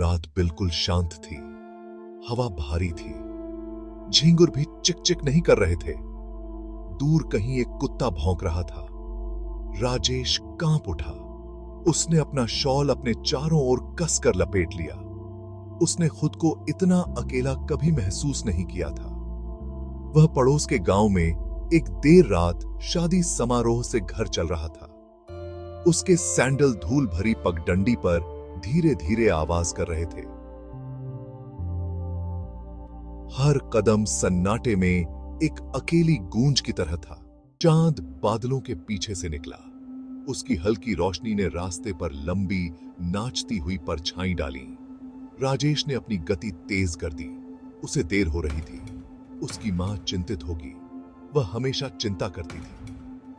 रात बिल्कुल शांत थी। हवा भारी थी। झींगुर भी चिक चिक नहीं कर रहे थे। दूर कहीं एक कुत्ता भौंक रहा था। राजेश कांप उठा। उसने अपना शॉल अपने चारों ओर कसकर लपेट लिया। उसने खुद को इतना अकेला कभी महसूस नहीं किया था। वह पड़ोस के गांव में एक देर रात शादी समारोह से घर चल रहा था। उसके सैंडल धूल भरी पगडंडी पर धीरे धीरे आवाज कर रहे थे। हर कदम सन्नाटे में एक अकेली गूंज की तरह था। चांद बादलों के पीछे से निकला। उसकी हल्की रोशनी ने रास्ते पर लंबी नाचती हुई परछाई डाली। राजेश ने अपनी गति तेज कर दी। उसे देर हो रही थी। उसकी मां चिंतित होगी। वह हमेशा चिंता करती थी।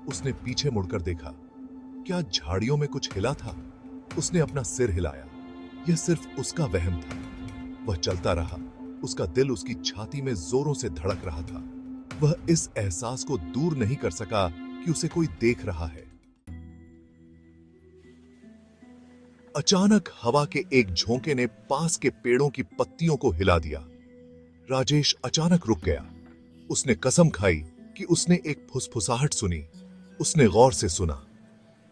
उसने पीछे मुड़कर देखा। क्या झाड़ियों में कुछ हिला था? उसने अपना सिर हिलाया। यह सिर्फ उसका वहम था। वह चलता रहा। उसका दिल उसकी छाती में जोरों से धड़क रहा था। वह इस एहसास को दूर नहीं कर सका कि उसे कोई देख रहा है। अचानक हवा के एक झोंके ने पास के पेड़ों की पत्तियों को हिला दिया। राजेश अचानक रुक गया। उसने कसम खाई कि उसने एक फुसफुसाहट सुनी। उसने गौर से सुना।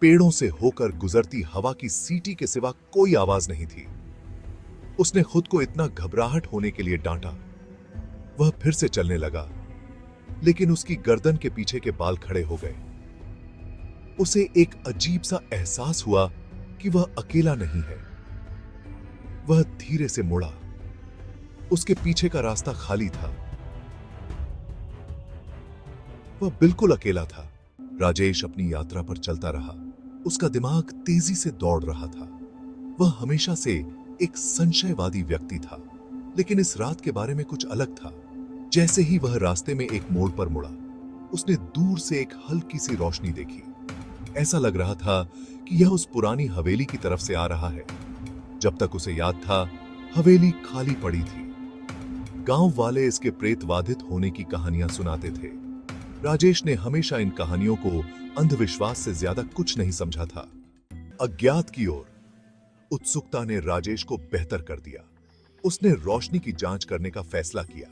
पेड़ों से होकर गुजरती हवा की सीटी के सिवा कोई आवाज नहीं थी। उसने खुद को इतना घबराहट होने के लिए डांटा। वह फिर से चलने लगा, लेकिन उसकी गर्दन के पीछे के बाल खड़े हो गए। उसे एक अजीब सा एहसास हुआ कि वह अकेला नहीं है। वह धीरे से मुड़ा। उसके पीछे का रास्ता खाली था। वह बिल्कुल अकेला था। राजेश अपनी यात्रा पर चलता रहा। उसका दिमाग तेजी से दौड़ रहा था। वह हमेशा से एक संशयवादी व्यक्ति था, लेकिन इस रात के बारे में कुछ अलग था। जैसे ही वह रास्ते में एक मोड़ पर मुड़ा, उसने दूर से एक हल्की सी रोशनी देखी। ऐसा लग रहा था कि यह उस पुरानी हवेली की तरफ से आ रहा है। जब तक उसे याद था, हवेली खाली पड़ी थी। गांव वाले इसके प्रेतवाधित होने की कहानियां सुनाते थे। राजेश ने हमेशा इन कहानियों को अंधविश्वास से ज्यादा कुछ नहीं समझा था। अज्ञात की ओर उत्सुकता ने राजेश को बेहतर कर दिया। उसने रोशनी की जांच करने का फैसला किया।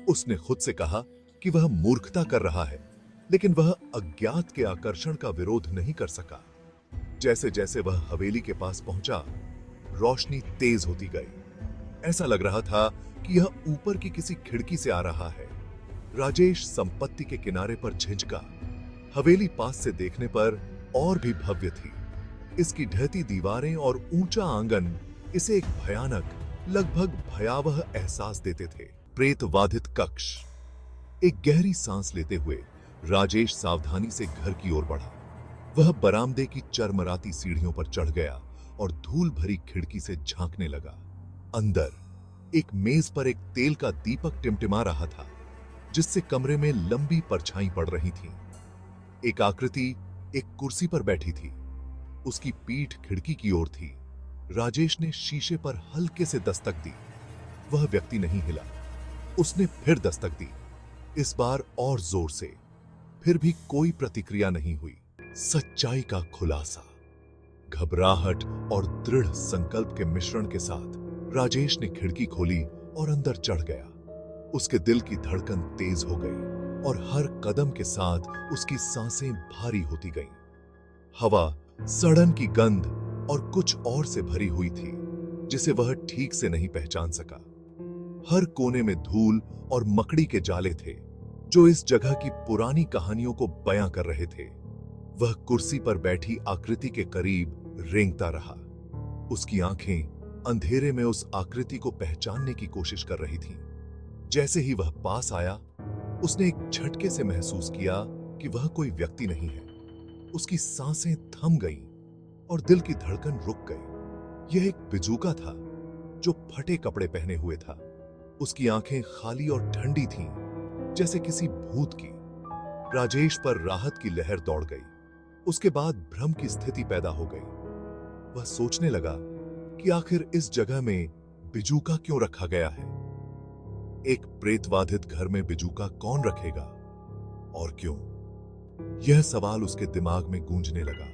उसने खुद से कहा कि वह मूर्खता कर रहा है, लेकिन वह अज्ञात के आकर्षण का विरोध नहीं कर सका। जैसे जैसे वह हवेली के पास पहुंचा, रोशनी तेज होती गई। ऐसा लग रहा था कि यह ऊपर की किसी खिड़की से आ रहा है। राजेश संपत्ति के किनारे पर झिझका। हवेली पास से देखने पर और भी भव्य थी। इसकी ढहती दीवारें और ऊंचा आंगन इसे एक भयानक, लगभग भयावह एहसास देते थे। प्रेतवाधित कक्ष। एक गहरी सांस लेते हुए राजेश सावधानी से घर की ओर बढ़ा। वह बरामदे की चरमराती सीढ़ियों पर चढ़ गया और धूल भरी खिड़की से झांकने लगा। अंदर एक मेज पर एक तेल का दीपक टिमटिमा रहा था, जिससे कमरे में लंबी परछाई पड़ रही थी। एक आकृति एक कुर्सी पर बैठी थी। उसकी पीठ खिड़की की ओर थी। राजेश ने शीशे पर हल्के से दस्तक दी। वह व्यक्ति नहीं हिला। उसने फिर दस्तक दी, इस बार और जोर से। फिर भी कोई प्रतिक्रिया नहीं हुई। सच्चाई का खुलासा। घबराहट और दृढ़ संकल्प के मिश्रण के साथ राजेश ने खिड़की खोली और अंदर चढ़ गया। उसके दिल की धड़कन तेज हो गई और हर कदम के साथ उसकी सांसें भारी होती गईं। हवा सड़न की गंध और कुछ और से भरी हुई थी, जिसे वह ठीक से नहीं पहचान सका। हर कोने में धूल और मकड़ी के जाले थे, जो इस जगह की पुरानी कहानियों को बयां कर रहे थे। वह कुर्सी पर बैठी आकृति के करीब रेंगता रहा। उसकी आंखें अंधेरे में उस आकृति को पहचानने की कोशिश कर रही थीं। जैसे ही वह पास आया, उसने एक झटके से महसूस किया कि वह कोई व्यक्ति नहीं है। उसकी सांसें थम गईं और दिल की धड़कन रुक गई। यह एक बिजूका था, जो फटे कपड़े पहने हुए था। उसकी आंखें खाली और ठंडी थीं, जैसे किसी भूत की। राजेश पर राहत की लहर दौड़ गई। उसके बाद भ्रम की स्थिति पैदा हो गई। वह सोचने लगा कि आखिर इस जगह में बिजूका क्यों रखा गया है। एक प्रेतवाधित घर में बिजूका कौन रखेगा और क्यों? यह सवाल उसके दिमाग में गूंजने लगा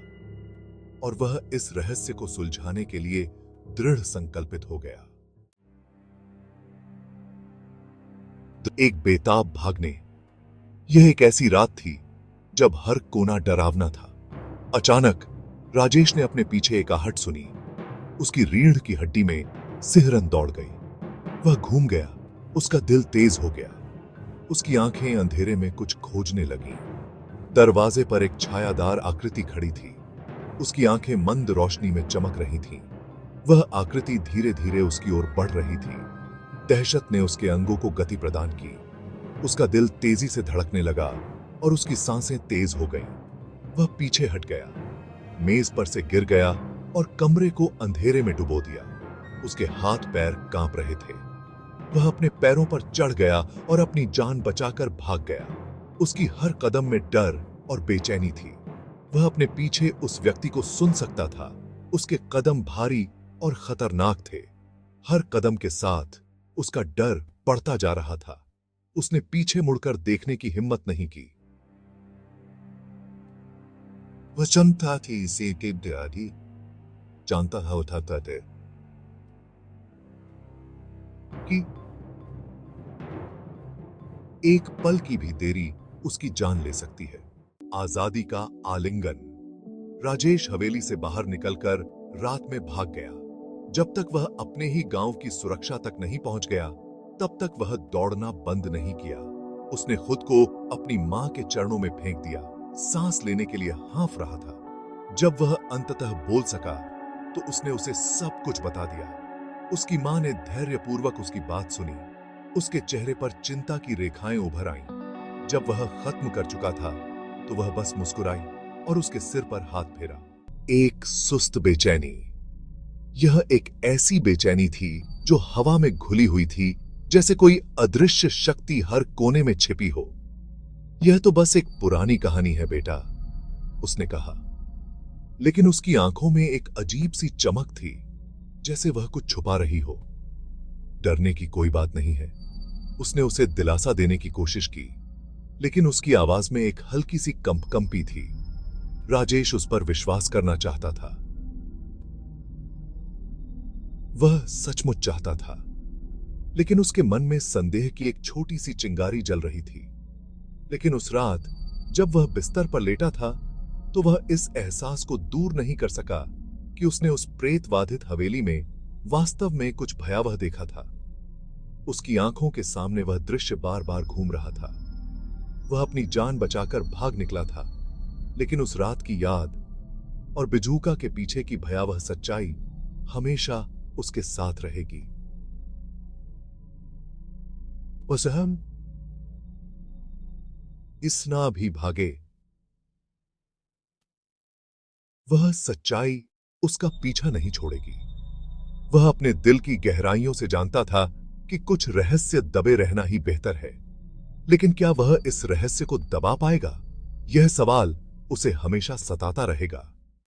और वह इस रहस्य को सुलझाने के लिए दृढ़ संकल्पित हो गया। एक बेताब भागने। यह एक ऐसी रात थी जब हर कोना डरावना था। अचानक राजेश ने अपने पीछे एक आहट सुनी। उसकी रीढ़ की हड्डी में सिहरन दौड़ गई। वह घूम गया। उसका दिल तेज हो गया। उसकी आंखें अंधेरे में कुछ खोजने लगीं। दरवाजे पर एक छायादार आकृति खड़ी थी। उसकी आंखें मंद रोशनी में चमक रही थीं। वह आकृति धीरे धीरे उसकी ओर बढ़ रही थी। दहशत ने उसके अंगों को गति प्रदान की। उसका दिल तेजी से धड़कने लगा और उसकी सांसें तेज हो गईं। वह पीछे हट गया, मेज पर से गिर गया और कमरे को अंधेरे में डुबो दिया। उसके हाथ पैर कांप रहे थे। वह अपने पैरों पर चढ़ गया और अपनी जान बचाकर भाग गया। उसकी हर कदम में डर और बेचैनी थी। वह अपने पीछे उस व्यक्ति को सुन सकता था। उसके कदम भारी और खतरनाक थे। हर कदम के साथ उसका डर बढ़ता जा रहा था। उसने पीछे मुड़कर देखने की हिम्मत नहीं की। वह जानता थी इसे जानता है उठाता थे कि एक पल की भी देरी उसकी जान ले सकती है। आजादी का आलिंगन। राजेश हवेली से बाहर निकलकर रात में भाग गया। जब तक वह अपने ही गांव की सुरक्षा तक नहीं पहुंच गया, तब तक वह दौड़ना बंद नहीं किया। उसने खुद को अपनी मां के चरणों में फेंक दिया। सांस लेने के लिए हाँफ रहा था। जब वह अंततः बोल सका, तो उसने उसे सब कुछ बता दिया। उसकी मां ने धैर्यपूर्वक उसकी बात सुनी। उसके चेहरे पर चिंता की रेखाएं उभर आईं। जब वह खत्म कर चुका था, तो वह बस मुस्कुराई और उसके सिर पर हाथ फेरा। एक सुस्त बेचैनी। यह एक ऐसी बेचैनी थी जो हवा में घुली हुई थी, जैसे कोई अदृश्य शक्ति हर कोने में छिपी हो। यह तो बस एक पुरानी कहानी है बेटा, उसने कहा। लेकिन उसकी आंखों में एक अजीब सी चमक थी, जैसे वह कुछ छुपा रही हो। डरने की कोई बात नहीं है, उसने उसे दिलासा देने की कोशिश की, लेकिन उसकी आवाज में एक हल्की सी कंपी थी। राजेश उस पर विश्वास करना चाहता था। वह सचमुच चाहता था, लेकिन उसके मन में संदेह की एक छोटी सी चिंगारी जल रही थी। लेकिन उस रात जब वह बिस्तर पर लेटा था, तो वह इस एहसास को दूर नहीं कर सका कि उसने उस प्रेतबाधित हवेली में वास्तव में कुछ भयावह देखा था। उसकी आंखों के सामने वह दृश्य बार बार घूम रहा था। वह अपनी जान बचाकर भाग निकला था, लेकिन उस रात की याद और बिजूका के पीछे की भयावह सच्चाई हमेशा उसके साथ रहेगी। बस हम इसना भी भागे, वह सच्चाई उसका पीछा नहीं छोड़ेगी। वह अपने दिल की गहराइयों से जानता था कि कुछ रहस्य दबे रहना ही बेहतर है। लेकिन क्या वह इस रहस्य को दबा पाएगा? यह सवाल उसे हमेशा सताता रहेगा।